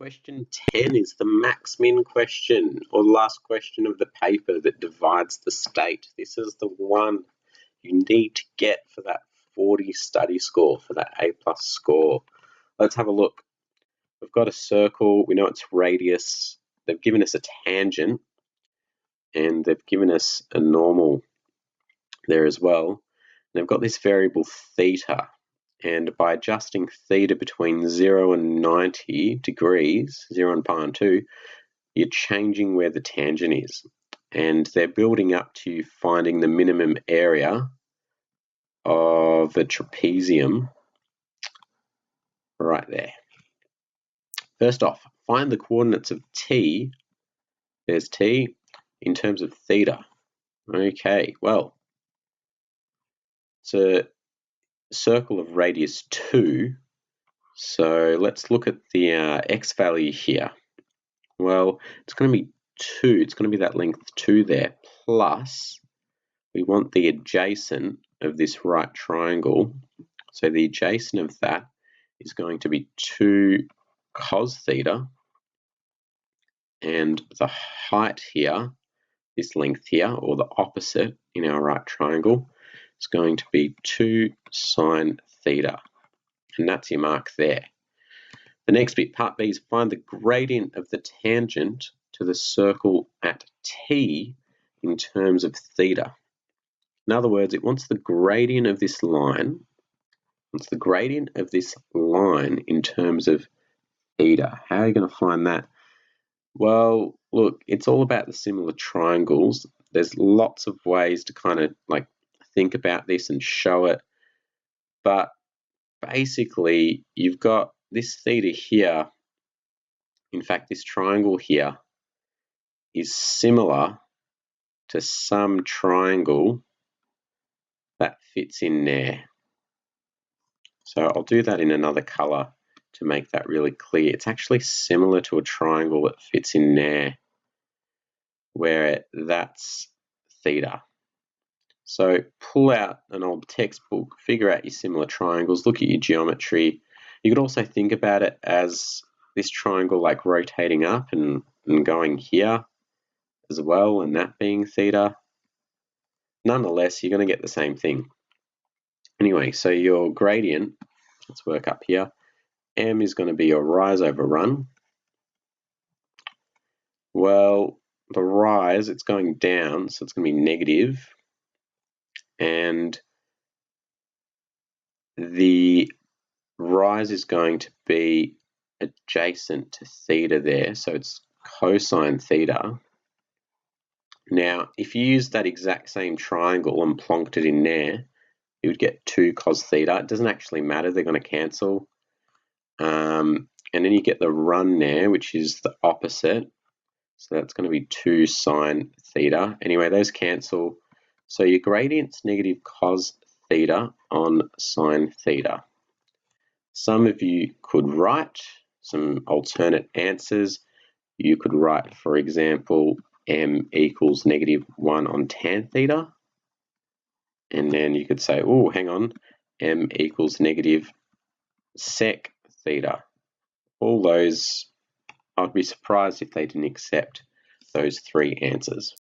Question 10 is the max-min question, or the last question of the paper that divides the state. This is the one you need to get for that 40 study score, for that A+ score. Let's have a look. We've got a circle, we know its radius, they've given us a tangent, and they've given us a normal there as well. They've got this variable theta, and by adjusting theta between 0 and 90 degrees, 0 and pi on 2, you're changing where the tangent is. And they're building up to finding the minimum area of a trapezium right there. First off, find the coordinates of t, there's t, in terms of theta. Okay, well, it's a circle of radius 2, so let's look at the x value here. Well, it's going to be 2, it's going to be that length 2 there, plus we want the adjacent of this right triangle, so the adjacent of that is going to be 2 cos theta, and the height here, this length here, or the opposite in our right triangle, is going to be 2 sine theta, and that's your mark there. The next bit, part B, is find the gradient of the tangent to the circle at t in terms of theta. In other words, it wants the gradient of this line, in terms of theta. How are you going to find that? Well, look, it's all about the similar triangles. There's lots of ways to kind of like think about this and show it, but basically you've got this theta here. In fact, this triangle here is similar to some triangle that fits in there. So I'll do that in another color to make that really clear. It's actually similar to a triangle that fits in there, where that's theta. So pull out an old textbook, figure out your similar triangles, look at your geometry. You could also think about it as this triangle like rotating up and going here as well, and that being theta. Nonetheless, you're going to get the same thing. Anyway, so your gradient, let's work up here. M is going to be your rise over run. Well, the rise, it's going down, so it's going to be negative. And the rise is going to be adjacent to theta there, so it's cosine theta. Now, if you use that exact same triangle and plonked it in there, you would get 2 cos theta. It doesn't actually matter, they're going to cancel. And then you get the run there, which is the opposite. So that's going to be 2 sine theta. Anyway, those cancel. So your gradient's negative cos theta on sine theta. Some of you could write some alternate answers. You could write, for example, m equals negative 1 on tan theta. And then you could say, oh, hang on, m equals negative sec theta. All those, I'd be surprised if they didn't accept those 3 answers.